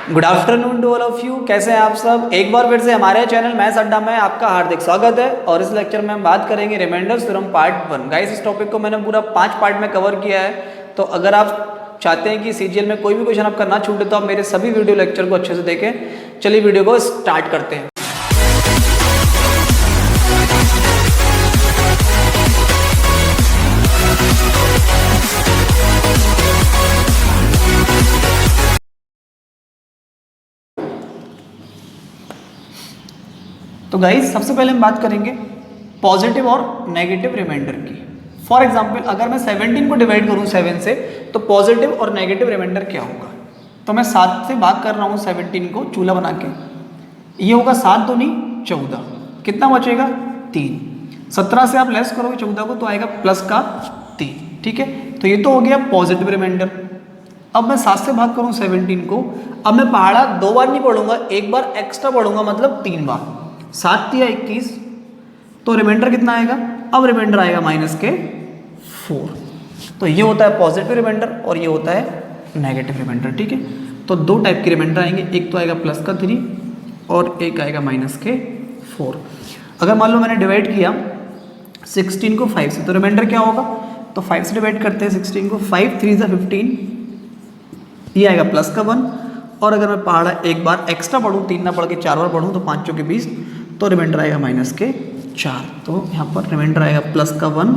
Good afternoon to all of you. कैसे हैं आप सब? एक बार फिर से हमारे चैनल मैथ्स अड्डा में आपका हार्दिक स्वागत है। और इस लेक्चर में हम बात करेंगे रिमाइंडर्स थ्योरम पार्ट 1। गाइस, इस टॉपिक को मैंने पूरा 5 पार्ट में कवर किया है। तो अगर आप चाहते हैं कि सीजीएल में कोई भी क्वेश्चन आपका ना छूटे तो आप मेरे सभी वीडियो लेक्चर को अच्छे से देखें। चलिए वीडियो को स्टार्ट करते हैं। तो गाइस, सबसे पहले हम बात करेंगे पॉजिटिव और नेगेटिव रिमाइंडर की। फॉर एग्जांपल, अगर मैं 17 को डिवाइड करूं 7 से तो पॉजिटिव और नेगेटिव रिमाइंडर क्या होगा? तो मैं 7 से भाग कर रहा हूं 17 को चूल्हा बना के। ये होगा 7 दूनी 14। कितना बचेगा? 3। 17 से आप लेस करोगे 14 को तो आएगा प्लस का 3। ठीक है, तो ये तो हो गया पॉजिटिव रिमाइंडर। अब मैं 7 से भाग करूं 17 को। अब मैं पहाड़ा 2 बार नहीं पढ़ूंगा, एक बार एक्स्ट्रा पढ़ूंगा, मतलब 3 बार। 7 या 21, तो रिमाइंडर कितना आएगा? अब रिमाइंडर आएगा माइनस के 4। तो ये होता है पॉजिटिव रिमाइंडर और ये होता है नेगेटिव रिमाइंडर। ठीक है, तो 2 टाइप के रिमाइंडर आएंगे, एक तो आएगा प्लस का 3 और एक आएगा माइनस के 4। अगर मान लो मैंने डिवाइड किया 16 को 5 से तो रिमाइंडर क्या होगा? तो 5 से डिवाइड करते हैं 16 को, 5 3 ज़ा 15, ये आएगा प्लस का 1। और अगर मैं पहाड़ा एक बार एक्स्ट्रा पढ़ूँ, 3 ना पढ़ के 4 बार पढ़ूँ तो 5 चौके 20, तो रिमाइंडर आएगा माइनस के 4। तो यहाँ पर रिमाइंडर आएगा प्लस का 1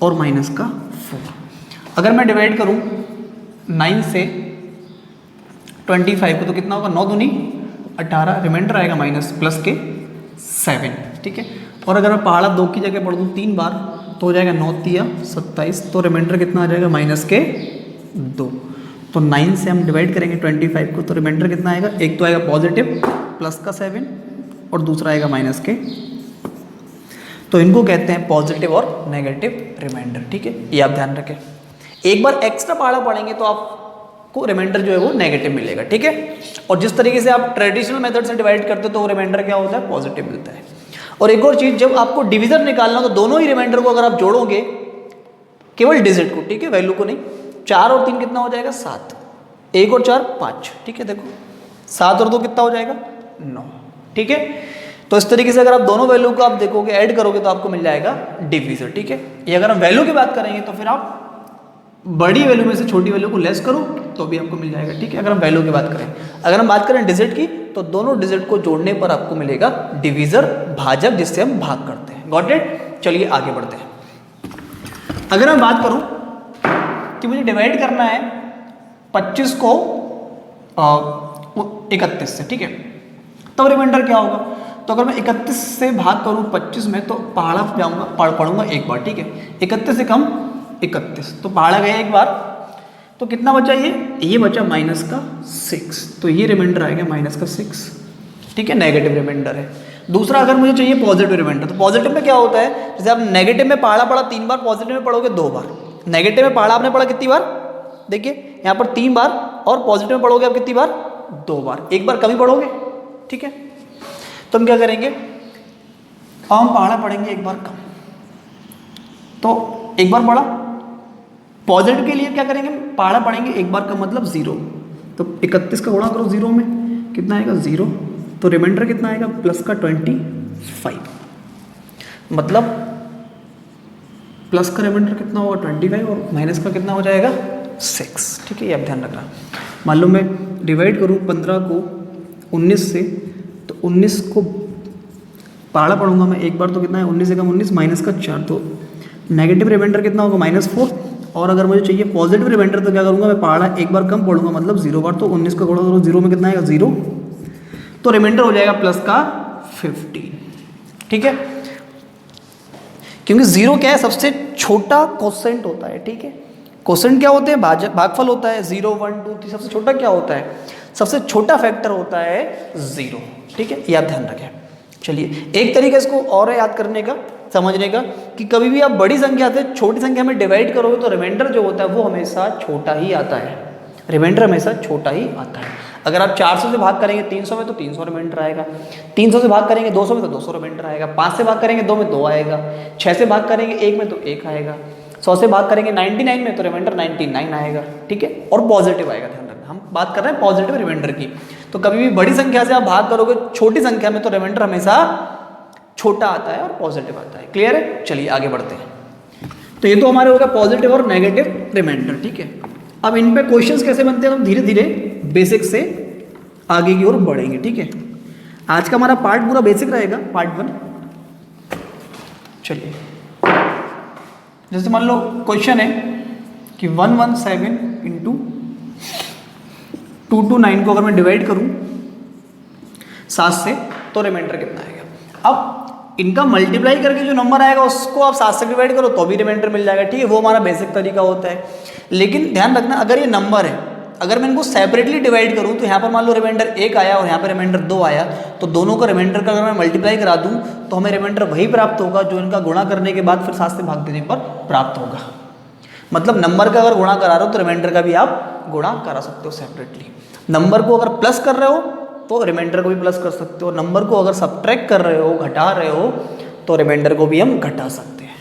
और माइनस का 4। अगर मैं डिवाइड करूँ 9 से 25 को तो कितना होगा? 9 दूनी 18, रिमाइंडर आएगा माइनस प्लस के 7। ठीक है, और अगर मैं पहाड़ा 2 की जगह पढ़ दूँ 3 बार तो हो जाएगा 9 तिया 27, तो रिमाइंडर कितना आ जाएगा? माइनस के 2। तो 9 से हम डिवाइड करेंगे 25 को तो रिमाइंडर कितना आएगा? एक तो आएगा पॉजिटिव प्लस का 7 और दूसरा आएगा माइनस के। तो इनको कहते हैं पॉजिटिव और नेगेटिव रिमाइंडर। ठीक है, ये आप ध्यान रखें। एक बार एक्स्ट्रा पहाड़ा पढ़ेंगे तो आपको रिमाइंडर जो है वो नेगेटिव मिलेगा। ठीक है, और जिस तरीके से आप ट्रेडिशनल मेथड से डिवाइड करते हो तो वो रिमाइंडर क्या होता है? पॉजिटिव मिलता है। और एक और चीज़, जब आपको डिविजन निकालना तो दोनों ही रिमाइंडर को अगर आप जोड़ोगे, केवल डिजिट को, ठीक है, वैल्यू को नहीं, 4 और 3 कितना हो जाएगा? 7। 1 और 4 5। ठीक है, देखो 7 और 2 कितना हो जाएगा? 9। ठीक है, तो इस तरीके से अगर आप दोनों वैल्यू को आप देखोगे, ऐड करोगे तो आपको मिल जाएगा डिवीजर। ठीक है, ये अगर हम वैल्यू की बात करेंगे तो फिर आप बड़ी वैल्यू में से छोटी वैल्यू को लेस करो तो भी आपको मिल जाएगा। ठीक है, अगर हम वैल्यू की बात करें। अगर हम बात करें डिजिट की तो दोनों डिजिट को जोड़ने पर आपको मिलेगा डिवीजर, भाजक, जिससे हम भाग करते हैं। Got it? चलिए आगे बढ़ते हैं। अगर मैं बात करूं कि मुझे डिवाइड करना है 25 को 31 से, ठीक है, तब रिमाइंडर क्या होगा? तो अगर मैं 31 से भाग करूं 25 में तो पहाड़ा जाऊंगा, पढ़ूंगा एक बार। ठीक है, 31 से कम 31, तो पहाड़ा गया एक बार, तो कितना बचा? ये बचा माइनस का 6। तो ये रिमाइंडर आएगा माइनस का 6। ठीक है, नेगेटिव रिमाइंडर है। दूसरा, अगर मुझे चाहिए पॉजिटिव रिमाइंडर, तो पॉजिटिव में क्या होता है? जैसे आप नेगेटिव में पहाड़ा पढ़ा 3 बार, पॉजिटिव में पढ़ोगे 2 बार। नेगेटिव में पहाड़ा आपने पढ़ा कितनी बार? देखिए यहाँ पर 3 बार, और पॉजिटिव में पढ़ोगे आप कितनी बार? 2 बार। एक बार कभी पढ़ोगे। ठीक है, तो हम क्या करेंगे? हम पहाड़ा पढ़ेंगे एक बार कम। तो एक बार पढ़ा, पॉजिटिव के लिए क्या करेंगे? पहाड़ा पढ़ेंगे एक बार कम, मतलब 0। तो 31 का गुणा करो 0 में, कितना आएगा? 0। तो रिमाइंडर कितना आएगा? प्लस का 25। मतलब प्लस का रिमाइंडर कितना होगा? 25 और माइनस का कितना हो जाएगा? 6। ठीक है, ये आप ध्यान रखना। मान लो मैं डिवाइड करूँ 15 को 19 से, तो 19 को पहाड़ा पढ़ूंगा मैं एक बार तो कितना है? 19 से कम 19, माइनस का 4, तो नेगेटिव रिमाइंडर कितना होगा? -4। और अगर मुझे चाहिए पॉजिटिव रिमाइंडर तो क्या करूँगा? मैं पहाड़ा एक बार कम पढ़ूंगा, मतलब 0 बार, तो 19 का गुणा करो 0 में कितना आएगा? 0। तो रिमाइंडर हो जाएगा प्लस का 15। ठीक है, क्योंकि 0 क्या है? सबसे छोटा कोसेंट होता है। ठीक है, कोसेंट क्या होते हैं? भागफल होता है। 0 1 2 3, सबसे छोटा क्या होता है? सबसे छोटा फैक्टर होता है 0। ठीक है, ये आप ध्यान रखें। चलिए, एक तरीका इसको और है याद करने का, समझने का, कि कभी भी आप बड़ी संख्या से छोटी संख्या में डिवाइड करोगे तो रिमाइंडर जो होता है वो हमेशा छोटा ही आता है। रिमाइंडर हमेशा छोटा ही आता है। अगर आप 400 से भाग करेंगे 300 में तो 300 रिमाइंडर आएगा। 300 से भाग करेंगे 200 में तो 200 रिमाइंडर आएगा। 5 से भाग करेंगे 2 में 2 आएगा। 6 से भाग करेंगे 1 में तो 1 आएगा। 100 से भाग करेंगे 99 में तो रिमाइंडर 99 आएगा। ठीक है, और पॉजिटिव आएगा, ध्यान रखना। हम बात कर रहे हैं पॉजिटिव रिमाइंडर की। तो कभी भी बड़ी संख्या से आप भाग करोगे छोटी संख्या में तो रिमाइंडर हमेशा छोटा आता है और पॉजिटिव आता है। क्लियर है? चलिए आगे बढ़ते हैं। तो ये तो हमारे हो गया पॉजिटिव और नेगेटिव रिमाइंडर, ठीक है। अब इन पे क्वेश्चंस कैसे बनते हैं हम धीरे धीरे बेसिक से आगे की ओर बढ़ेंगे, ठीक है। आज का हमारा पार्ट पूरा बेसिक रहेगा, पार्ट 1। चलिए, जैसे मान लो क्वेश्चन है कि 117 इंटू 229 को अगर मैं डिवाइड करूं 7 से तो रिमाइंडर कितना आएगा। अब इनका मल्टीप्लाई करके जो नंबर आएगा उसको आप 7 से डिवाइड करो तो भी रिमाइंडर मिल जाएगा, ठीक है। वो हमारा बेसिक तरीका होता है। लेकिन ध्यान रखना, अगर ये नंबर है, अगर मैं इनको सेपरेटली डिवाइड करूं तो यहाँ पर मान लो रिमाइंडर 1 आया और यहाँ पर रिमाइंडर 2 आया, तो दोनों का रिमाइंडर का अगर मैं मल्टीप्लाई करा दूं तो हमें रिमाइंडर वही प्राप्त होगा जो इनका गुणा करने के बाद फिर 7 से भाग देने पर प्राप्त होगा। मतलब नंबर का अगर गुणा करा रहे हो तो रिमाइंडर का भी आप गुणा करा सकते हो सेपरेटली। नंबर को अगर प्लस कर रहे हो तो रिमाइंडर को भी प्लस कर सकते हो। नंबर को अगर सब्ट्रैक्ट कर रहे हो, घटा रहे हो, तो रिमाइंडर को भी हम घटा सकते हैं।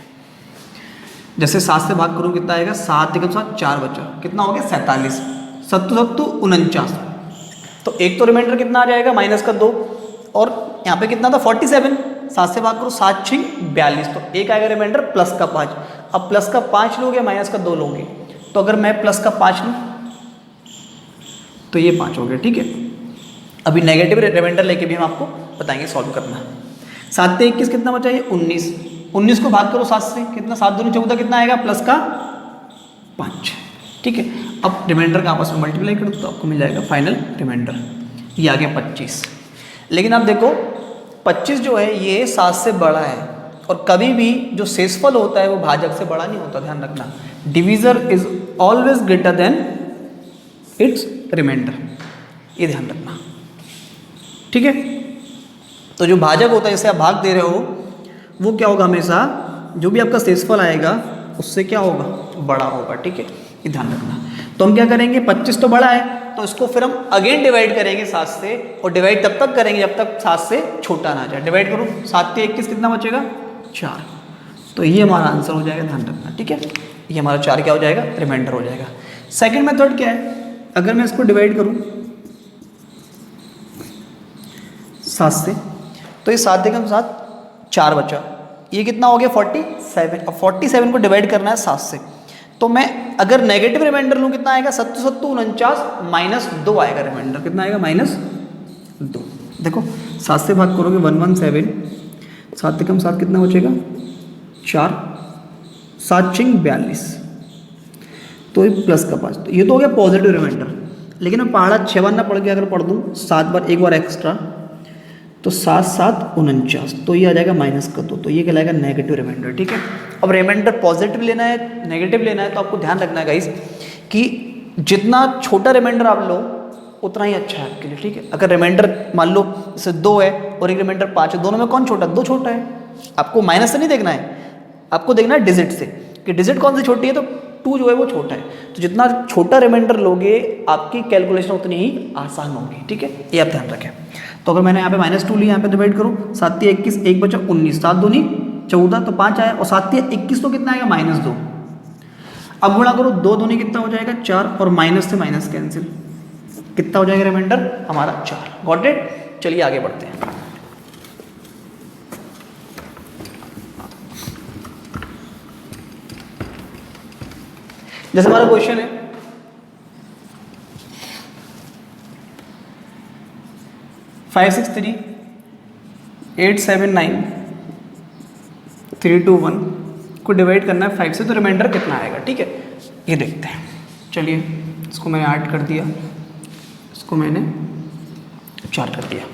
जैसे 7 से भाग करूँ कितना आएगा, 7 एकम 7 4 बचा, कितना हो गया 47, 7 7 49। तो एक तो रिमाइंडर कितना आ जाएगा माइनस का 2, और यहाँ पे कितना था 47, 7 से भाग करो 7 6 42, तो एक आएगा रिमाइंडर प्लस का 5। अब प्लस का 5 लोगे माइनस का 2 लोगे, तो अगर मैं प्लस का 5 लूँ तो ये 5 हो गया, ठीक है। अभी नेगेटिव रिमाइंडर लेके भी हम आपको बताएंगे सॉल्व करना। 7 से 21 कितना बचा, ये 19, 19 को भाग करो 7 से, कितना 7 दूनी 14, कितना आएगा प्लस का 5, ठीक है। अब रिमाइंडर का आपस में मल्टीप्लाई करो तो आपको मिल जाएगा फाइनल रिमाइंडर, ये आ गया 25। लेकिन आप देखो 25 जो है ये 7 से बड़ा है, और कभी भी जो शेषफल होता है वो भाजक से बड़ा नहीं होता, ध्यान रखना। Divisor is always greater than its remainder, ये ध्यान रखना, ठीक है। तो जो भाजक होता है जिसे आप भाग दे रहे हो वो क्या होगा, हमेशा जो भी आपका शेषफल आएगा उससे क्या होगा, बड़ा होगा, ठीक है, ये ध्यान रखना। तो हम क्या करेंगे, 25 तो बड़ा है तो इसको फिर हम अगेन डिवाइड करेंगे 7 से, और डिवाइड तब तक करेंगे जब तक 7 से छोटा ना जाए। डिवाइड करो 7 से 21 कितना बचेगा 4, तो ये हमारा आंसर हो जाएगा, ध्यान रखना, ठीक है। ये हमारा 4 क्या हो जाएगा, रिमाइंडर हो जाएगा। सेकेंड मेथड क्या है, अगर मैं इसको डिवाइड करूँ 7 से, तो ये 7 एकम 7 4 बचा, ये कितना हो गया 47। अब 47 को डिवाइड करना है 7 से, तो मैं अगर नेगेटिव रिमाइंडर लूँ कितना आएगा 7 7 49 माइनस 2 आएगा रिमाइंडर, कितना आएगा -2। देखो 7 से भाग करोगे 117, 7 एकम 7 कितना बचेगा 4, 7 6 42, तो ये प्लस का 5, तो ये तो हो गया पॉजिटिव रिमाइंडर। लेकिन मैं पहाड़ा 6 बार ना पढ़ के अगर पढ़ दूँ 7 बार, एक बार एक्स्ट्रा, तो 7 7 49, तो ये आ जाएगा माइनस का 2, तो ये कहलाएगा नेगेटिव रिमाइंडर, ठीक है। अब रिमाइंडर पॉजिटिव लेना है नेगेटिव लेना है तो आपको ध्यान रखना है गाइस कि जितना छोटा रिमाइंडर आप लो उतना ही अच्छा है आपके लिए, ठीक है। अगर रिमाइंडर मान लो जैसे 2 है और एक रिमाइंडर 5 है, दोनों में कौन छोटा, 2 छोटा है। आपको माइनस से नहीं देखना है, आपको देखना है डिजिट से कि डिजिट कौन सी छोटी है, तो 2 जो है वो छोटा है। तो जितना छोटा रिमाइंडर लोगे आपकी कैलकुलेशन उतनी ही आसान होगी, ठीक है, ये आप ध्यान रखें। तो अगर मैंने यहाँ पे -2 लिया, यहाँ पे डिवाइड करो 7 से 21, 1 बचा 19, 7 दूनी 14, तो 5 आया, और 7 से 21 तो कितना आएगा -2। अब गुणा करो 2 दूनी कितना हो जाएगा 4, और माइनस से माइनस कैंसिल, कितना हो जाएगा रिमाइंडर हमारा 4। Got it. चलिए आगे बढ़ते हैं। जैसे हमारा क्वेश्चन है 563 879 321 को डिवाइड करना है 5 से, तो रिमाइंडर कितना आएगा, ठीक है, ये देखते हैं। चलिए इसको मैंने 8 कर दिया, इसको मैंने 4 कर दिया।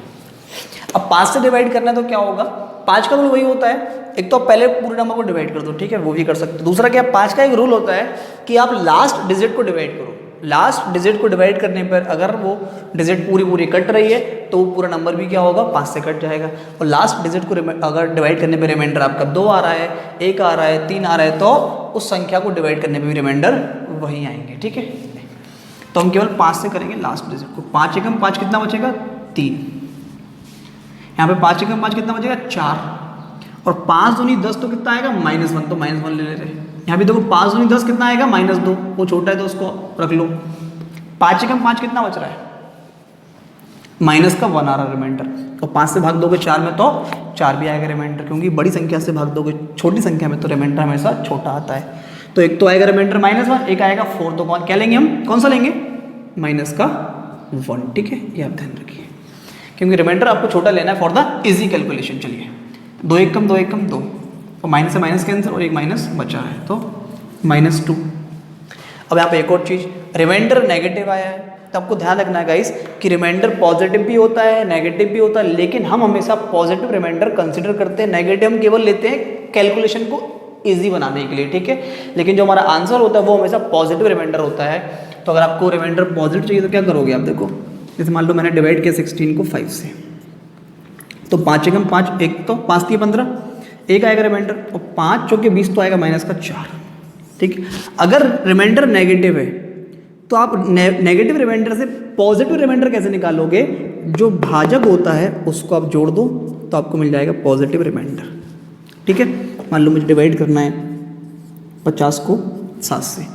अब 5 से डिवाइड करना है तो क्या होगा, 5 का रूल वही होता है, एक तो आप पहले पूरे नंबर को डिवाइड कर दो, ठीक है, वो भी कर सकते हो। दूसरा क्या, 5 का एक रूल होता है कि आप लास्ट डिजिट को डिवाइड करो। लास्ट डिजिट को डिवाइड करने पर अगर वो डिजिट पूरी कट रही है तो वो पूरा नंबर भी क्या होगा 5 से कट जाएगा। और लास्ट डिजिट को अगर डिवाइड करने पर रिमाइंडर आपका 2 आ रहा है, 1 आ रहा है, 3 आ रहा है, तो उस संख्या को डिवाइड करने पर भी रिमाइंडर वही आएंगे, ठीक है। तो हम केवल 5 से करेंगे लास्ट डिजिट को। 5 एकम 5 कितना बचेगा 3, यहाँ पे 5 एकम 5 कितना बचेगा 4, और 5 दूनी 10 तो कितना आएगा -1, तो -1 ले रहे हैं। यहाँ भी देखो 5 दूनी 10 कितना आएगा -2, वो छोटा है तो उसको रख लो। 5 से कम 5 कितना बच रहा है, माइनस का 1 आ रहा रिमाइंडर। तो 5 से भाग दोगे 4 में तो 4 भी आएगा रिमाइंडर, क्योंकि बड़ी संख्या से भाग दोगे छोटी संख्या में तो रिमाइंडर हमेशा छोटा आता है। तो एक तो आएगा रिमाइंडर -1, एक आएगा 4, तो क्या लेंगे हम, कौन सा लेंगे, माइनस का 1, ठीक है, ये आप ध्यान रखिए, क्योंकि रिमाइंडर आपको छोटा लेना है फॉर द इजी कैलकुलेशन। चलिए 2 1 कम 2 1 कम 2, और माइनस से माइनस कैंसिल और एक माइनस बचा है तो -2। अब यहाँ पे एक और चीज़, रिमाइंडर नेगेटिव आया है तो आपको ध्यान रखना है गाइस कि रिमाइंडर पॉजिटिव भी होता है नेगेटिव भी होता है, लेकिन हम हमेशा पॉजिटिव रिमाइंडर कंसिडर करते हैं, नेगेटिव हम केवल लेते हैं कैलकुलेशन को ईजी बनाने के लिए, ठीक है। लेकिन जो हमारा आंसर होता है वो हमेशा पॉजिटिव रिमाइंडर होता है। तो अगर आपको रिमाइंडर पॉजिटिव चाहिए तो क्या करोगे आप, देखो जैसे मान लो मैंने डिवाइड किया 16 को 5 से, तो 5 एकम 5, एक तो 5 3 15, एक आएगा रिमाइंडर, और 5 चौके 20 तो आएगा -4, ठीक। अगर रिमाइंडर नेगेटिव है तो आप नेगेटिव रिमाइंडर से पॉजिटिव रिमाइंडर कैसे निकालोगे, जो भाजक होता है उसको आप जोड़ दो तो आपको मिल जाएगा पॉजिटिव रिमाइंडर, ठीक है। मान लो मुझे डिवाइड करना है 50 को 7 से,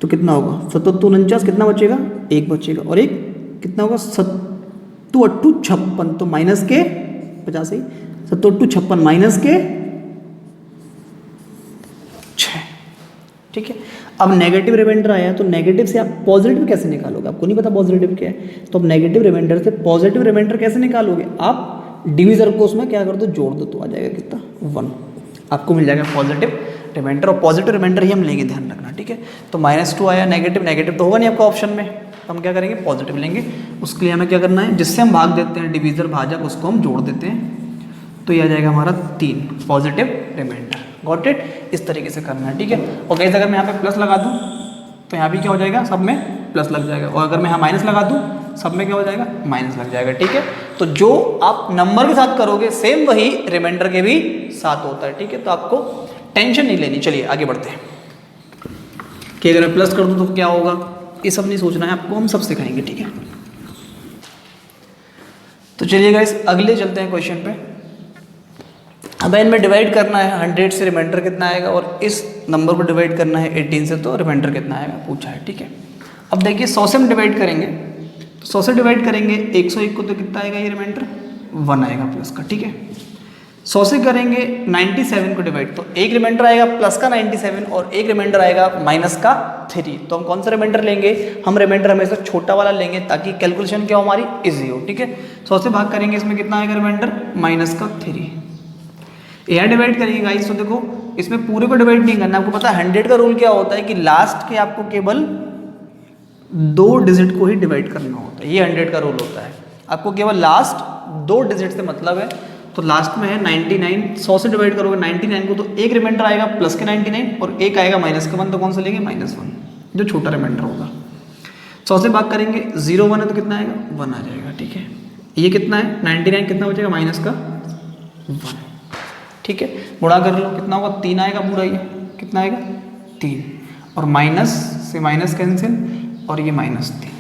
तो कितना होगा, 7 2 49, कितना बचेगा, 1 बचेगा, और एक कितना होगा, 7 8 56, तो माइनस के 50 ही, 7 8 56 माइनस के 6, ठीक है। अब नेगेटिव रिमाइंडर आया है तो नेगेटिव से आप पॉजिटिव कैसे निकालोगे, आपको नहीं पता पॉजिटिव क्या है, तो अब नेगेटिव रिमाइंडर से पॉजिटिव रिमाइंडर कैसे निकालोगे, आप डिवीजर को उसमें क्या कर दो, जोड़ दो, तो आ जाएगा कितना, 1, आपको मिल जाएगा पॉजिटिव रिमाइंडर। और पॉजिटिव रिमाइंडर ही हम लेंगे, ध्यान रखना, ठीक है। तो -2 आया, नेगेटिव तो होगा नहीं आपका ऑप्शन में, तो हम क्या करेंगे, पॉजिटिव लेंगे। उसके लिए हमें क्या करना है, जिससे हम भाग देते हैं डिवीजर भाजक, उसको हम जोड़ देते हैं, तो यह आ जाएगा हमारा 3 पॉजिटिव रिमाइंडर। गॉट इट, इस तरीके से करना है, ठीक है। और गाइस अगर मैं यहाँ पे प्लस लगा दूँ तो यहाँ भी क्या हो जाएगा, सब में प्लस लग जाएगा, और अगर मैं यहाँ माइनस लगा दूँ सब में क्या हो जाएगा, माइनस लग जाएगा, ठीक है। तो जो आप नंबर के साथ करोगे सेम वही रिमाइंडर के भी साथ होता है, ठीक है। तो आपको टेंशन नहीं लेनी। चलिए आगे बढ़ते हैं कि अगर मैं प्लस कर दूँ तो क्या होगा, ये सब नहीं सोचना है आपको, हम सब सिखाएंगे, ठीक है। तो चलिए गाइस अगले चलते हैं क्वेश्चन पे। अब इनमें डिवाइड करना है 100 से, रिमाइंडर कितना आएगा, और इस नंबर को डिवाइड करना है 18 से, तो रिमाइंडर कितना आएगा पूछा है, ठीक है। अब देखिए 100 से हम डिवाइड करेंगे, तो 100 से डिवाइड करेंगे 101 को, तो कितना आएगा ये रिमाइंडर, 1 आएगा प्लस का, ठीक है। 100 से करेंगे 97 को डिवाइड, तो एक रिमाइंडर आएगा प्लस का 97 और एक रिमाइंडर आएगा माइनस का 3। तो हम कौन सा रिमाइंडर लेंगे, हम रिमाइंडर हमेशा छोटा वाला लेंगे ताकि कैलकुलेशन क्या हो हमारी इजी हो, ठीक है। 100 से भाग करेंगे, इसमें कितना आएगा रिमाइंडर, -3। यहाँ डिवाइड करेंगे गाइस, तो देखो इसमें पूरे को डिवाइड नहीं करना, आपको पता है 100 का रूल क्या होता है कि लास्ट के आपको केवल 2 डिजिट को ही डिवाइड करना होता है, ये 100 का रूल होता है, आपको केवल लास्ट 2 डिजिट से मतलब है। तो लास्ट में है 99, 100 से डिवाइड करोगे 99 को, तो एक रिमाइंडर आएगा प्लस के 99 और एक आएगा माइनस का 1, तो कौन सा लेंगे, -1, जो छोटा रिमाइंडर होगा। 100 से भाग करेंगे 0 1 है तो कितना आएगा, 1 आ जाएगा, ठीक है। ये कितना है 99, कितना बचेगा, माइनस का 1, ठीक है। गुणा कर लो, कितना होगा, 3 आएगा पूरा, ये कितना आएगा 3, और माइनस से माइनस कैंसिल, और ये -3।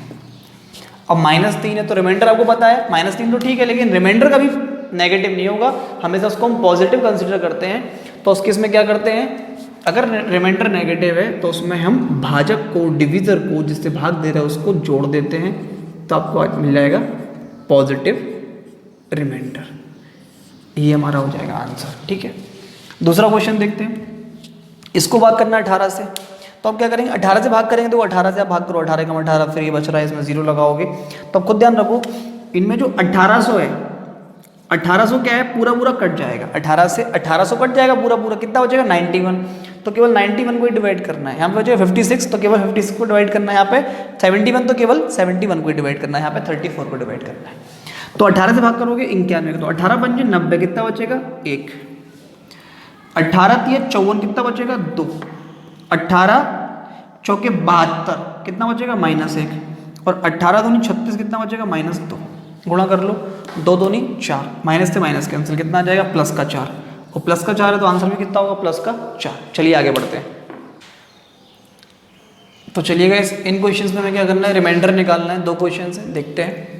अब -3 है तो रिमाइंडर आपको पता है -3 तो ठीक है, लेकिन रिमाइंडर का भी नेगेटिव नहीं होगा, हमेशा उसको हम पॉजिटिव कंसिडर करते हैं। तो उस केस में क्या करते हैं, अगर रिमाइंडर नेगेटिव है तो उसमें हम भाजक को, डिवीजर को, जिससे भाग दे रहे हैं उसको जोड़ देते हैं, तो आपको मिल जाएगा पॉजिटिव रिमाइंडर। ये हमारा हो जाएगा आंसर, ठीक है। दूसरा क्वेश्चन देखते हैं, इसको भाग करना है 18 से, तो आप क्या करेंगे, 18 से भाग करेंगे, तो 18 से आप भाग करो, 18 कम 18, फिर ये बच रहा है, इसमें 0 लगाओगे। तो आप खुद ध्यान रखो, इनमें जो 1800 है, 1800 क्या है, पूरा पूरा कट जाएगा, 18 से 1800 कट जाएगा पूरा पूरा, कितना बचेगा 91, तो केवल 91 को ही डिवाइड करना है। यहाँ पे बचेगा 56, तो केवल 56 को डिवाइड करना है, यहाँ पे 71 तो केवल 71 को ही डिवाइड करना है, यहाँ पे 34 को डिवाइड करना है। तो 18 से भाग करोगे 91, तो 18 पंजे 90, कितना बचेगा 1, 18 3 54, कितना बचेगा 2, 18 चौके 72, कितना बचेगा -1, और 18 दूनी 36, कितना बचेगा -2। गुणा कर लो, 2 दूनी 4, माइनस से माइनस कैंसिल, कितना आ जाएगा प्लस का 4, और प्लस का 4 है तो आंसर भी कितना होगा, प्लस का 4। चलिए आगे बढ़ते हैं। तो चलिए गाइस इन क्वेश्चंस में हमें क्या करना है, रिमाइंडर निकालना है। 2 क्वेश्चन है, देखते हैं।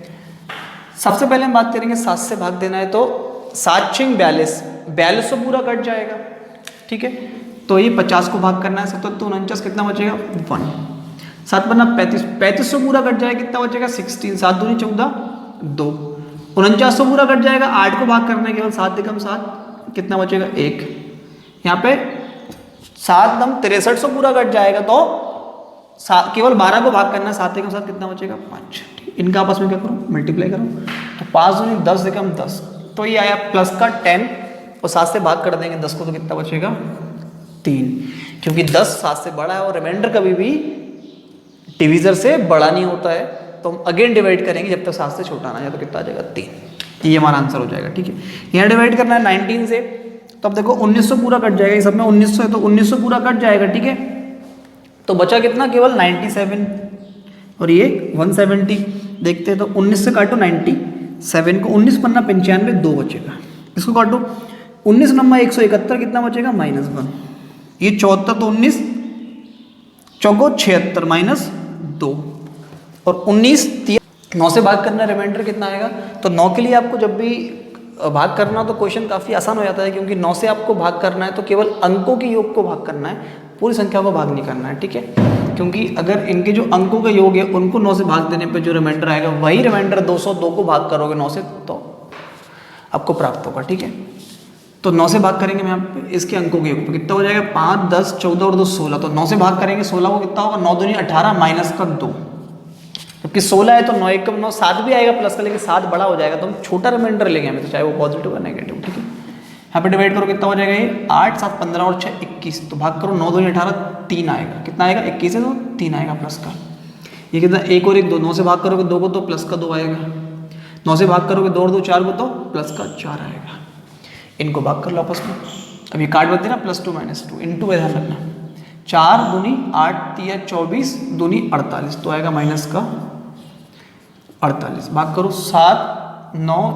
सबसे पहले हम बात करेंगे 7 से भाग देना है, तो 7 6 42, 42 से पूरा कट जाएगा, ठीक है। तो ये 50 को भाग करना है, 7 2 49, कितना बचेगा 1। 7 पन्ना 35, 3500 पूरा कट जाएगा, कितना बचेगा 16, 7 दूनी 14, 2, 4900 पूरा कट जाएगा, 8 को भाग करना है केवल, 7 एकम 7, कितना बचेगा 1, यहाँ पे 7 दम 6300 पूरा कट जाएगा, तो केवल 12 को भाग करना है, 7 एकम 7, कितना बचेगा 5, इनका आपस में क्या करो मल्टीप्लाई करो, तो 5 दूनी 10 एकम 10, तो ये आया प्लस का 10 और 7 से भाग कर देंगे 10 को, तो कितना बचेगा 3, क्योंकि 10 7 से बड़ा है और रिमाइंडर कभी भी डिवीजर से बड़ा नहीं होता है, तो हम अगेन डिवाइड करेंगे जब तक 7 से छोटा ना जाए, तो कितना आ जाएगा 3, ये हमारा आंसर हो जाएगा। ठीक है, यहाँ डिवाइड करना है 19 से, तो अब देखो 1900 पूरा कट जाएगा, ये सब में 1900 है तो 1900 पूरा कट जाएगा। ठीक है, तो बचा कितना केवल 97 और ये 170, देखते हैं तो 19 से काटो 97 को, 19 पन्ना 95, 2 बचेगा, इसको काटो 19 नंबर 171, कितना बचेगा -1, ये 74, तो 19 चौको 76 -2 और 19 9 से भाग करना, रिमाइंडर कितना आएगा, तो 9 के लिए आपको जब भी भाग करना हो तो क्वेश्चन काफ़ी आसान हो जाता है, क्योंकि 9 से आपको भाग करना है तो केवल अंकों के योग को भाग करना है, पूरी संख्या को भाग नहीं करना है। ठीक है, क्योंकि अगर इनके जो अंकों का योग है उनको 9 से भाग देने पे जो रिमाइंडर आएगा वही रिमाइंडर 202 को भाग करोगे 9 से तो आपको प्राप्त होगा। ठीक है, तो 9 से भाग करेंगे मैं यहाँ पे इसके अंकों के योग पे, कितना हो जाएगा 5, 10, 14 और 2 16, तो 9 से भाग करेंगे 16 को, कितना होगा 9 दूनी 18 माइनस का 2, जबकि 16 है तो 9 एकम 9, 7 भी आएगा प्लस का, लेकिन 7 बड़ा हो जाएगा तो हम छोटा रिमाइंडर लेंगे हमें, तो चाहे वो पॉजिटिव या नेगेटिव। ठीक है, यहाँ पे डिवाइड करो कितना हो जाएगा ये 8, 7, 15 और 6 21, तो भाग करो 9 दूनी 18, 3 आएगा, कितना आएगा 21 है तो 3 आएगा प्लस का, ये कितना 1 और 1 2, 9 से भाग करोगे 2 को तो प्लस का 2 आएगा, 9 से भाग करोगे 2 और 2 4 को तो प्लस का 4 आएगा, इनको भाग कर लो आपस में, अब ये काट बदले ना +2 -2 इनटू में ध्यान रखना, 4 दूनी 8 3 24 दूनी 48, तो आएगा माइनस का 48, भाग करो 7 9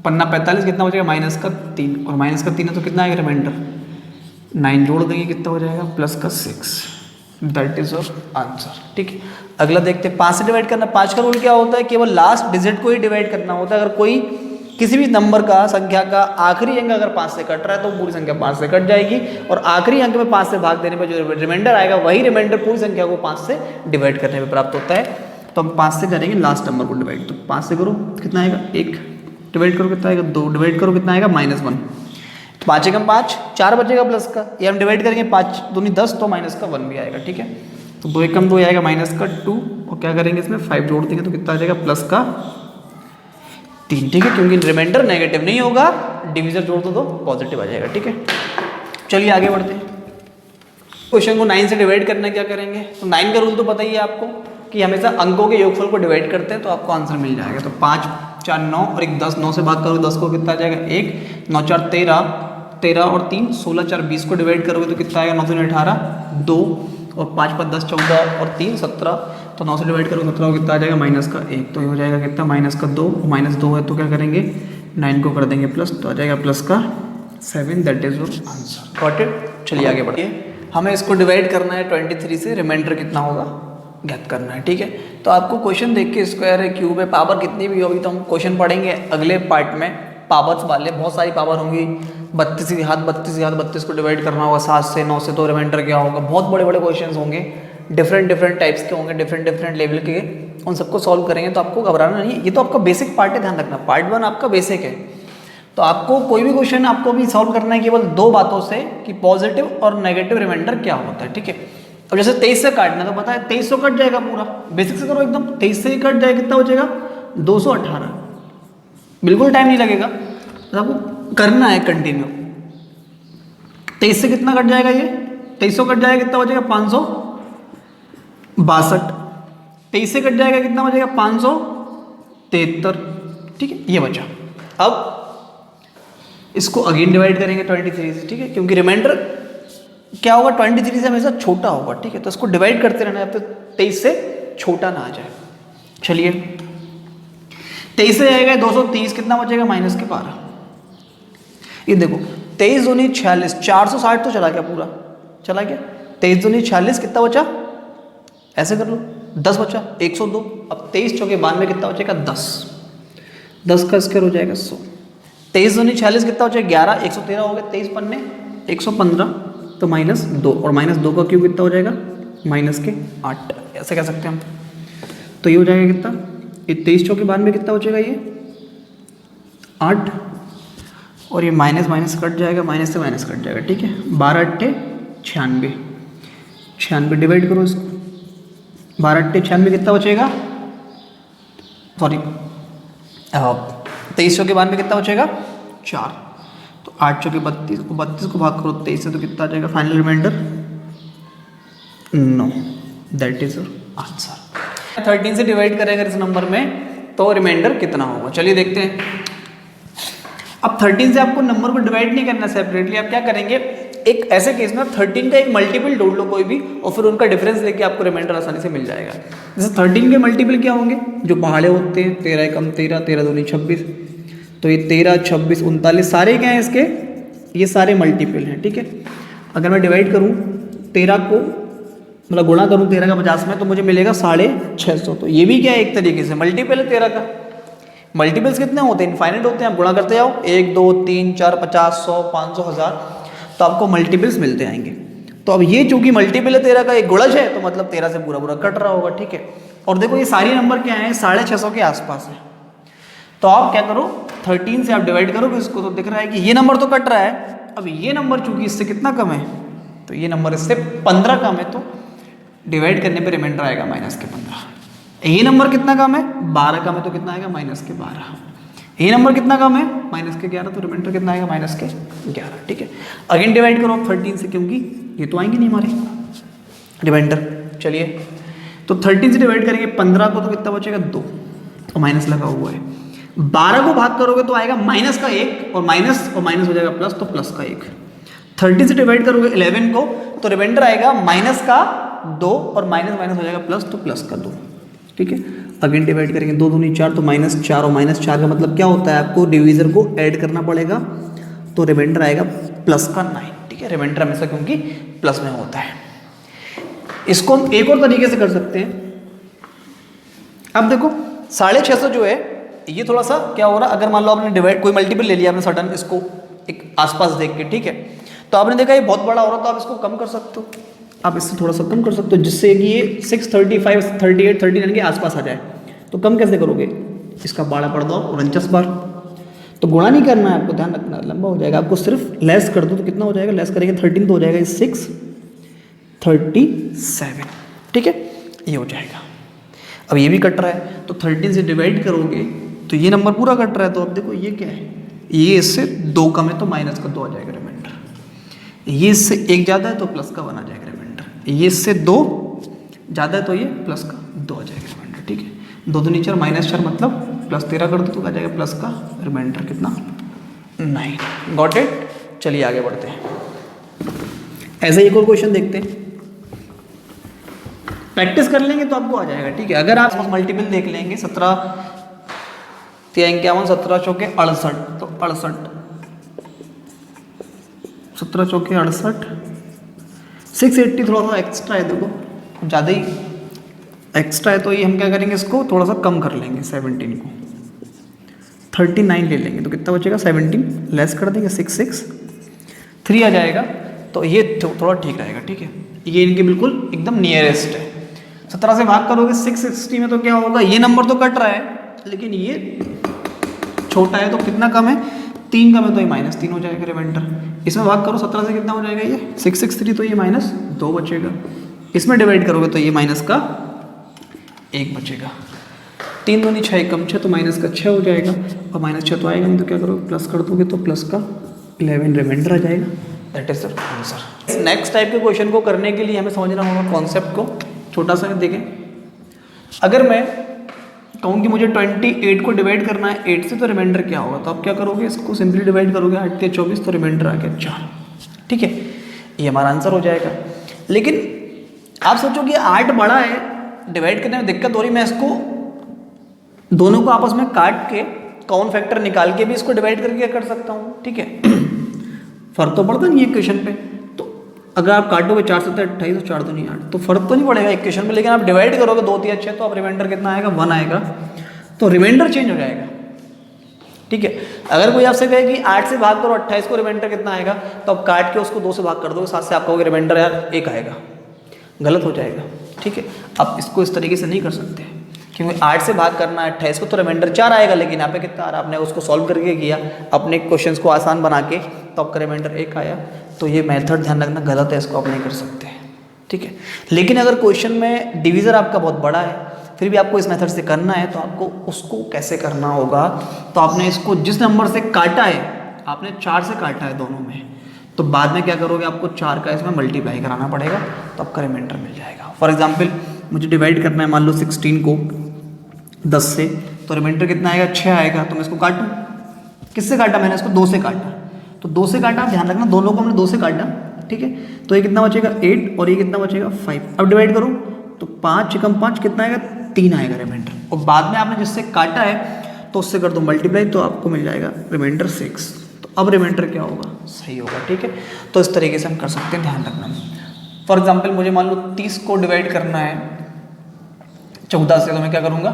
पन्ना 45, कितना हो जाएगा माइनस का 3, और माइनस का 3 है तो कितना आएगा रिमाइंडर 9, जोड़ देंगे कितना हो जाएगा प्लस का 6, दैट इज योर आंसर। ठीक है, अगला देखते हैं 5 से डिवाइड करना। 5 का रूल क्या होता है, केवल लास्ट डिजिट को ही डिवाइड करना होता है, अगर कोई किसी भी नंबर का संख्या का आखिरी अंक अगर 5 से कट रहा है तो पूरी संख्या 5 से कट जाएगी, और आखिरी अंक में 5 से भाग देने पर जो रिमाइंडर आएगा वही रिमाइंडर पूरी संख्या को 5 से डिवाइड करने में प्राप्त होता है। तो हम 5 से करेंगे लास्ट नंबर को डिवाइड, तो 5 से करो कितना आएगा 1, डिवाइड करो कितना आएगा 2, डिवाइड करो कितना आएगा -1, 5 एकम 5, 4 बचेगा प्लस का, ये हम डिवाइड करेंगे 5 दूनी 10 तो माइनस का 1 भी आएगा। ठीक है, तो 2 एकम 2 आएगा माइनस का 2, और क्या करेंगे इसमें 5 जोड़ देंगे तो कितना आ जाएगा प्लस का 3। ठीक है, क्योंकि रिमाइंडर नेगेटिव नहीं होगा, डिवीजर जोड़ दो तो पॉजिटिव आ जाएगा। ठीक है, चलिए आगे बढ़ते हैं। क्वेश्चन को 9 से डिवाइड करना है, क्या करेंगे, तो 9 का रूल तो पता ही है आपको कि हमेशा अंकों के योगफल को डिवाइड करते हैं तो आपको आंसर मिल जाएगा। तो 5 4 9 और 1 10, 9 से भाग करोगे 10 को कितना आ जाएगा 1, 9 4 13, 13 और 3 16, 4 20 को डिवाइड करोगे तो कितना आएगा 9 3 18, 2 और 5 5 10 14 और 3 17, तो 9 से डिवाइड करोगे 17 को कितना आ जाएगा माइनस का 1, तो ये हो जाएगा कितना माइनस का 2, माइनस 2 है तो क्या करेंगे 9 को कर देंगे प्लस, तो आ जाएगा प्लस का 7, that is your answer. Got it. चलिए आगे बढ़िए, हमें इसको डिवाइड करना है 23 से, रिमाइंडर कितना होगा ज्ञात करना है। ठीक है, तो आपको क्वेश्चन देख के स्क्वायर है, क्यूब है, पावर कितनी भी होगी तो हम क्वेश्चन पढ़ेंगे अगले पार्ट में, पावर्स वाले बहुत सारी पावर होंगी, 32 की घात 32 को डिवाइड करना होगा 7 से, 9 से, तो रिमाइंडर क्या होगा, बहुत बड़े बड़े क्वेश्चन होंगे, डिफरेंट टाइप्स के होंगे, डिफरेंट लेवल के, उन सबको सॉल्व करेंगे, तो आपको घबराना नहीं है, ये तो आपका बेसिक पार्ट है, ध्यान रखना, पार्ट 1 आपका बेसिक है। तो आपको कोई भी क्वेश्चन आपको भी सॉल्व करना है केवल 2 बातों से, कि पॉजिटिव और नेगेटिव रिमाइंडर क्या होता है। ठीक है, अब जैसे 23 से काटना तो पता है 2300 कट जाएगा पूरा, बेसिक से करो एकदम, 23 से ही कट जाएगा, कितना बचेगा 218, बिल्कुल टाइम नहीं लगेगा, तो आपको करना है कंटिन्यू। 23 से कितना कट जाएगा, ये 2300 कट जाएगा, कितना बचेगा 562, 23 से कट जाएगा कितना बचेगा 573। ठीक है, ये बचा। अब इसको अगेन डिवाइड करेंगे 23 से। ठीक है, क्योंकि रिमाइंडर क्या होगा 23 से हमेशा छोटा होगा। ठीक है, तो इसको डिवाइड करते रहना है, तो 23 से छोटा ना आ जाए। चलिए 23 से जाएगा 230, कितना बचेगा माइनस के 12। ये देखो 23 दूनी 46, 460 तो चला गया, पूरा चला गया। 23 दूनी 46, कितना बचा, ऐसे कर लो 10 बचा, 102। अब 23 चौके 92, कितना बचेगा 10, 10 का स्क्वायर हो जाएगा 100। 23 दूनी 46, कितना बचेगा 11, 113 हो गया, 23 पन्ने 115, तो -2, और -2 का क्यूब कितना हो जाएगा माइनस के 8, ऐसे कह सकते हैं हम। तो ये हो जाएगा कितना, ये 23 चौके 92 कितना बचेगा, ये 8, और ये माइनस माइनस कट जाएगा, माइनस से माइनस कट जाएगा, ठीक है। 12 अट्ठे 96, 96 डिवाइड करो इसको, 12 अट्ठे 96 कितना बचेगा, सॉरी 23 चौके 92 कितना बचेगा 4, तो 8 चौके 32 को 32 को भाग करो 23 से तो कितना आ जाएगा final remainder 9, that is answer. 13 से डिवाइड करेंगे इस नंबर में तो रिमाइंडर कितना होगा, चलिए देखते हैं। अब 13 से आपको नंबर को डिवाइड नहीं करना सेपरेटली, आप क्या करेंगे, एक ऐसे केस में 13 का एक मल्टीपल ढूंढ लो कोई भी और फिर उनका डिफरेंस लेके आपको रिमाइंडर आसानी से मिल जाएगा। जैसे 13 के मल्टीपल क्या होंगे, जो पहाड़े होते हैं, 13 एकम 13, 13 दूनी 26, तो ये 13, 26, 39 सारे क्या हैं इसके, ये सारे मल्टीपल हैं, ठीक है। अगर मैं डिवाइड करूँ 13 को, मतलब गुणा करूँ 13 का 50 में, तो मुझे मिलेगा 650, तो ये भी क्या है एक तरीके से मल्टीपल है 13 का। मल्टीपल्स कितने होते हैं, इनफाइनाइट होते हैं, आप गुणा करते जाओ 1 2 3 4 50 100 500 1000, तो आपको मल्टीपल्स मिलते आएंगे। तो अब ये चूंकि मल्टीपल है 13 का, एक गुणज है, तो मतलब 13 से पूरा पूरा कट रहा होगा, ठीक है। और देखो ये सारी नंबर क्या है, 650 के आसपास है, तो आप क्या करो 13 से आप डिवाइड करोगे इसको, तो दिख रहा है कि ये नंबर तो कट रहा है। अब ये नंबर चूंकि इससे कितना कम है, तो ये नंबर इससे 15 कम है, तो डिवाइड करने पे रिमाइंडर आएगा माइनस के 15। ये नंबर कितना कम है, 12 कम है, तो कितना आएगा माइनस के 12। ये नंबर कितना कम है, माइनस के 11, तो रिमाइंडर कितना आएगा माइनस के 11, ठीक है। अगेन डिवाइड करो 13 से, क्योंकि ये तो आएंगे नहीं हमारे रिमाइंडर। चलिए तो 13 से डिवाइड करेंगे 15 को, तो कितना बचेगा 2, तो माइनस लगा हुआ है। 12 को भाग करोगे तो आएगा माइनस का 1, और माइनस हो जाएगा प्लस, तो प्लस का 1। 13 से डिवाइड करोगे 11 को, तो रिमाइंडर आएगा माइनस का 2, और माइनस माइनस हो जाएगा प्लस, तो प्लस का 2, ठीक है। अगेन डिवाइड करेंगे 2 दूनी 4, तो -4, और -4 का मतलब क्या होता है, आपको डिवीजर को ऐड करना पड़ेगा, तो रिमाइंडर आएगा प्लस का 9, ठीक है। रिमाइंडर हमेशा क्योंकि प्लस में होता है। इसको हम एक और तरीके से कर सकते हैं। अब देखो 650 जो है, ये थोड़ा सा क्या हो रहा है, अगर मान लो आपने डिवाइड कोई मल्टीपल ले लिया आपने सडन, इसको एक आसपास देख के, ठीक है, तो आपने देखा ये बहुत बड़ा हो रहा, तो आप इसको कम कर सकते हो, आप इससे थोड़ा सा कम कर सकते हो, जिससे कि ये 635 38 39 के आसपास आ जाए। तो कम कैसे करोगे, इसका बाड़ा पढ़ दो 49 बार, तो गुणा नहीं करना है आपको, ध्यान रखना, लंबा हो जाएगा। आपको सिर्फ लेस कर दो, तो कितना हो जाएगा, लेस करेंगे 13 तो हो जाएगा 637, ठीक है, ये हो जाएगा। अब ये भी कट रहा है, तो 13 से डिवाइड करोगे तो ये नंबर पूरा कट रहा है, तो अब देखो ये क्या है, ये इससे 2 कम है, तो माइनस का 2 आ जाएगा रिमाइंडर। ये इससे 1 ज़्यादा है, तो प्लस का 1 आ जाएगा रिमाइंडर। ये इससे 2 ज़्यादा है, तो ये प्लस का 2 आ जाएगा रिमाइंडर, ठीक है। 2 दूनी 4 -4 मतलब प्लस 13 कर दो, तो आ जाएगा प्लस का रिमाइंडर कितना 9। Got it. चलिए आगे बढ़ते हैं। ऐसे एक और क्वेश्चन देखते हैं, प्रैक्टिस कर लेंगे तो आपको आ जाएगा, ठीक है। अगर आप मल्टीपल देख लेंगे 17 51 17 चौके 68, तो 68 17 चौके 68, 680 थोड़ा सा एक्स्ट्रा है, देखो ज़्यादा ही एक्स्ट्रा है, तो ये हम क्या करेंगे, इसको थोड़ा सा कम कर लेंगे, 17 को 39 ले लेंगे, तो कितना बचेगा 17 लेस कर देंगे 663 आ जाएगा, तो ये थोड़ा ठीक रहेगा, ठीक है। ये इनके बिल्कुल एकदम नियरेस्ट है। 17 से भाग करोगे 660 में, तो क्या होगा, ये नंबर तो कट रहा है, लेकिन ये छोटा है, तो कितना कम है 3 कम है, तो ये -3 हो जाएगा रिमाइंडर। इसमें भाग करो 17 से, कितना हो जाएगा ये 663, तो ये -2 बचेगा। इसमें डिवाइड करोगे तो ये माइनस का 1 बचेगा। 3 दूनी 6 कम 6, तो माइनस का 6 हो जाएगा, और -6 तो आएगा नहीं, तो क्या करोगे प्लस कर दोगे, तो प्लस का 11 रिमाइंडर आ जाएगा। That is the answer. Next type के क्वेश्चन को करने के लिए हमें समझना होगा कॉन्सेप्ट को। छोटा सा देखें, अगर मैं कहूँ कि मुझे 28 को डिवाइड करना है 8 से, तो रिमाइंडर क्या होगा, तो आप क्या करोगे, इसको सिंपली डिवाइड करोगे 8 के 24, तो रिमाइंडर आ गया 4, ठीक है। ये हमारा आंसर हो जाएगा। लेकिन आप सोचो कि 8 बड़ा है, डिवाइड करने में दिक्कत हो रही, मैं इसको दोनों को आपस में काट के कॉमन फैक्टर निकाल के भी इसको डिवाइड करके कर सकता हूँ, ठीक है। फर्क तो पड़ता नहीं है इक्वेशन पे, तो अगर आप काटोगे 4 7 28, तो 4 दूनी 8, तो फर्क तो नहीं पड़ेगा इक्वेशन में। लेकिन आप डिवाइड करोगे 2 3 6, तो आप रिमाइंडर कितना आएगा 1 आएगा, तो रिमाइंडर चेंज हो जाएगा, ठीक है। अगर कोई आपसे कहे कि 8 से भाग करो 28 को, रिमाइंडर कितना आएगा, तो आप काट के उसको 2 से भाग कर दो, 7 से आप कहोगे रिमाइंडर यार 1 आएगा। गलत हो जाएगा। ठीक है, आप इसको इस तरीके से नहीं कर सकते, क्योंकि 8 से भाग करना है 28 को तो रिमाइंडर 4 आएगा, लेकिन यहाँ पे कितना आ रहा है, आपने उसको सॉल्व करके किया अपने क्वेश्चंस को आसान बना के, तो आपका रिमाइंडर 1 आया। तो ये मेथड ध्यान रखना गलत है, इसको आप नहीं कर सकते। ठीक है, लेकिन अगर क्वेश्चन में डिवीज़र आपका बहुत बड़ा है, फिर भी आपको इस मेथड से करना है, तो आपको उसको कैसे करना होगा, तो आपने इसको जिस नंबर से काटा है, आपने 4 से काटा है दोनों में, तो बाद में क्या करोगे, आपको 4 का इसमें मल्टीप्लाई कराना पड़ेगा, तो आपका रिमाइंडर मिल जाएगा। फॉर एग्जाम्पल मुझे डिवाइड करना है मान लो 16 को 10 से, तो रिमाइंडर कितना आएगा, 6 आएगा। तो मैं इसको काटूँ, किससे काटा मैंने, इसको 2 से काटा, तो 2 से काटा, ध्यान रखना दोनों को हमने 2 से काटा। ठीक है, तो ये कितना बचेगा 8 और ये कितना बचेगा 5। अब डिवाइड करूँ तो 5 × 5 कितना आएगा, 3 आएगा रिमाइंडर, और बाद में आपने जिससे काटा है तो उससे कर दो मल्टीप्लाई, तो आपको मिल जाएगा रिमाइंडर 6। तो अब रिमाइंडर क्या होगा, सही होगा। ठीक है, तो इस तरीके से हम कर सकते हैं, ध्यान रखना। फॉर एग्जाम्पल मुझे मान लो 30 को डिवाइड करना है 14 से, तो मैं क्या करूँगा,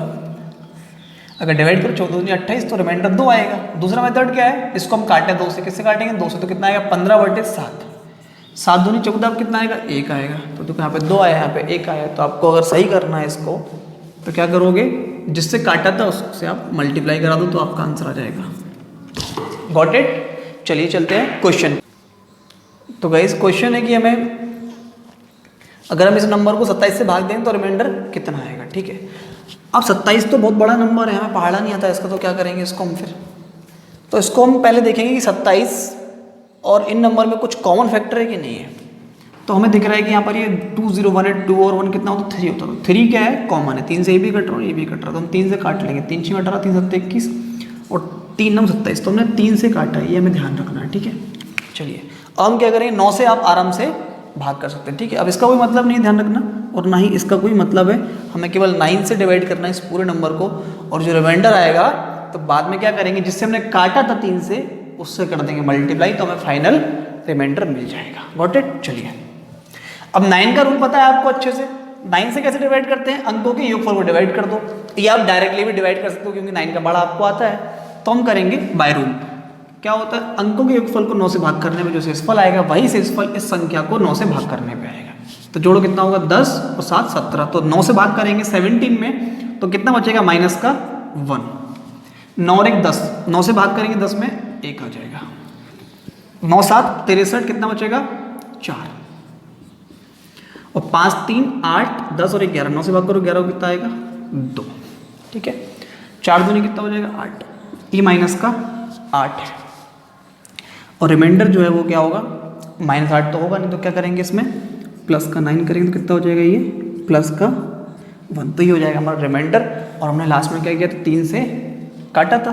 अगर डिवाइड करो 14 दूनी 28, तो रिमाइंडर 2 आएगा। दूसरा मेथड क्या है, इसको हम काटे 2 से, किससे काटेंगे, 2 से, तो कितना आएगा 15/7। 7 दूनी 14, अब कितना आएगा 1 आएगा। तो देखो यहाँ पे 2 आया, यहाँ पे 1 आया। तो आपको अगर सही करना है इसको, तो क्या करोगे, जिससे काटा था उससे आप मल्टीप्लाई करा दो, तो आपका आंसर आ जाएगा। Got it. चलिए चलते हैं क्वेश्चन। तो गाइस क्वेश्चन है कि हमें अगर हम इस नंबर को 27 से भाग दें तो रिमाइंडर कितना आएगा। ठीक है, अब 27 तो बहुत बड़ा नंबर है, हमें पहाड़ा नहीं आता इसका, तो क्या करेंगे इसको हम फिर, तो इसको हम पहले देखेंगे कि 27 और इन नंबर में कुछ कॉमन फैक्टर है कि नहीं है। तो हमें दिख रहा है कि यहाँ पर ये 2 0 1 है, 2 और 1 कितना होता है 3 होता है। तो 3 क्या है, कॉमन है, 3 से ये भी कट रहा है ये भी कट रहा है, तो हम 3 से काट लेंगे। 3 6 18, 3 7 21 और 3 9 27, तो हमने 3 से काटा है, ये हमें ध्यान रखना है। ठीक है, चलिए अब हम क्या करेंगे, 9 से आप आराम से भाग कर सकते हैं। ठीक है, अब इसका कोई मतलब नहीं, ध्यान रखना, और ना ही इसका कोई मतलब है, हमें केवल 9 से डिवाइड करना है इस पूरे नंबर को, और जो रिमाइंडर आएगा तो बाद में क्या करेंगे, जिससे हमने काटा था 3 से, उससे कर देंगे मल्टीप्लाई, तो हमें फाइनल रिमाइंडर मिल जाएगा। Got it. चलिए अब 9 का रूल पता है आपको अच्छे से, 9 से कैसे डिवाइड करते हैं, अंकों के योगफल को डिवाइड कर दो, या आप डायरेक्टली भी डिवाइड कर सकते हो, क्योंकि 9 का बड़ा आपको आता है। तो हम करेंगे बाय रूल। क्या होता है, अंकों के योगफल को 9 से भाग करने में जो शेषफल आएगा, वही शेषफल इस संख्या को 9 से भाग करने पे आएगा। तो जोड़ो कितना होगा, 10 और 7 17, तो 9 से भाग करेंगे 17 में, तो कितना बचेगा माइनस का 1। 9 और 1 10, 9 से भाग करेंगे 10 में 1 आ जाएगा। 9 7 63, कितना बचेगा 4, और 5 3 8 10 और 11, 9 से भाग करो 11 कितना आएगा 2। ठीक है, 4 दूनी कितना हो जाएगा 8, ये माइनस का 8 है, और रिमाइंडर जो है वो क्या होगा, -8 तो होगा नहीं, तो क्या करेंगे इसमें प्लस का 9 करेंगे, तो कितना हो जाएगा ये प्लस का 1, तो ये हो जाएगा हमारा रिमाइंडर। और हमने लास्ट में क्या किया था, 3 से काटा था,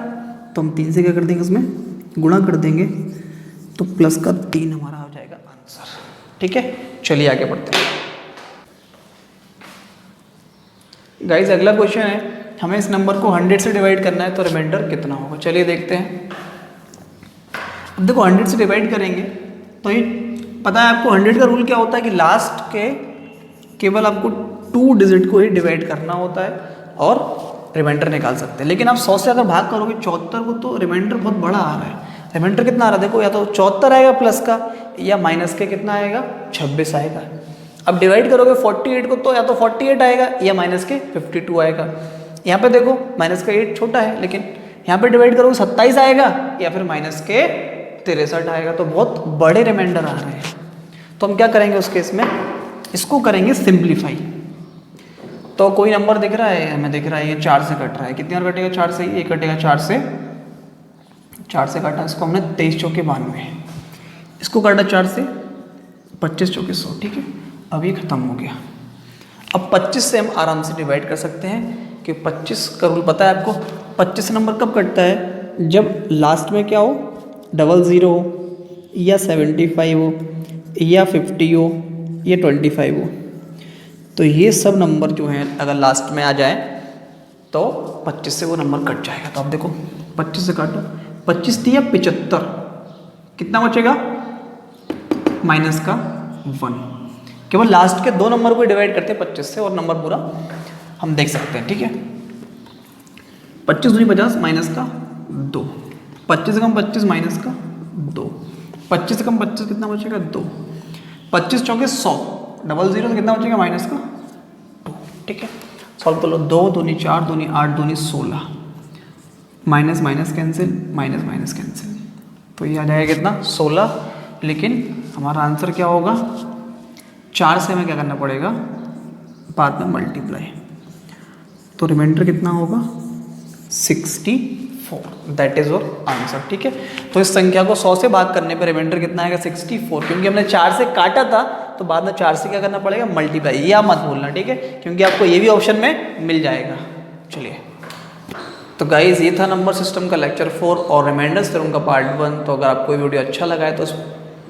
तो हम 3 से क्या कर देंगे, इसमें गुणा कर देंगे, तो प्लस का 3 हमारा हो जाएगा आंसर। ठीक है, चलिए आगे बढ़ते हैं गाइज। अगला क्वेश्चन है, हमें इस नंबर को 100 से डिवाइड करना है, तो रिमाइंडर कितना होगा। चलिए देखते हैं। अब देखो 100 से डिवाइड करेंगे, तो ये पता है आपको 100 का रूल क्या होता है, कि लास्ट के केवल आपको 2 डिजिट को ही डिवाइड करना होता है और रिमाइंडर निकाल सकते हैं। लेकिन आप 100 से अगर भाग करोगे 74 को, तो रिमाइंडर बहुत बड़ा आ रहा है। रिमाइंडर कितना आ रहा है, देखो या तो 74 आएगा प्लस का, या माइनस के कितना आएगा 26 आएगा। अब डिवाइड करोगे 48 को, तो या तो 48 आएगा या माइनस के 52 आएगा। यहाँ पे देखो माइनस का 8 छोटा है, लेकिन यहाँ पे डिवाइड करोगे 27 आएगा या फिर माइनस के 63 आएगा। तो बहुत बड़े रिमाइंडर आ रहे हैं, तो हम क्या करेंगे उस केस में, इसको करेंगे सिंप्लीफाई। तो कोई नंबर दिख रहा है, हमें दिख रहा है ये 4 से कट रहा है, कितनी बार कटेगा 4 से, ये कटेगा 4 से काटा, इसको हमने 23 चौके 92, इसको काटा 4 से 25 चौके 100। ठीक है, अब ये खत्म हो गया। अब 25 से हम आराम से डिवाइड कर सकते हैं, कि 25 का रूल पता है आपको। 25 नंबर कब कटता है, जब लास्ट में क्या हो, 00 हो, या 75 हो, या 50 हो, या 25 हो। तो ये सब नंबर जो हैं अगर लास्ट में आ जाए तो 25 से वो नंबर कट जाएगा। तो आप देखो 25 से काटो, 25 दिया 75, कितना बचेगा माइनस का 1। केवल लास्ट के 2 नंबर को डिवाइड करते हैं 25 से, और नंबर पूरा हम देख सकते हैं। ठीक है, 25 दूनी 50 माइनस का 2, 25 से कम 25 माइनस का 2, 25 से कम 25 कितना बचेगा 2, 25 चौके 100, डबल जीरो तो कितना बचेगा माइनस का 2, ठीक है। सॉल्व कर लो, 2 दूनी 4 दूनी 8 दूनी 16, minus minus cancel, minus minus cancel, तो ये आ जाएगा कितना 16। लेकिन हमारा आंसर क्या होगा, 4 से हमें क्या करना पड़ेगा बाद में मल्टीप्लाई, तो रिमाइंडर कितना होगा 64, दैट इज योर आंसर, ठीक है। तो इस संख्या को 100 से भाग करने पर रिमाइंडर कितना आएगा 64, क्योंकि हमने 4 से काटा था तो बाद में 4 से क्या करना पड़ेगा मल्टीप्लाई, ये आप मत भूलना, ठीक है, क्योंकि आपको ये भी ऑप्शन में मिल जाएगा। चलिए, तो गाइज ये था नंबर सिस्टम का लेक्चर 4 और रिमाइंडर्स थ्योरम का पार्ट 1। तो अगर आपको वीडियो अच्छा लगा है तो उस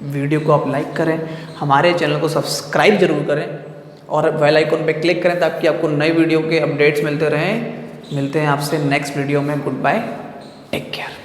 वीडियो को आप लाइक करें, हमारे चैनल को सब्सक्राइब जरूर करें और बेल आइकन पे क्लिक करें ताकि आपको नई वीडियो के अपडेट्स मिलते रहें। मिलते हैं आपसे नेक्स्ट वीडियो में। Goodbye, take care.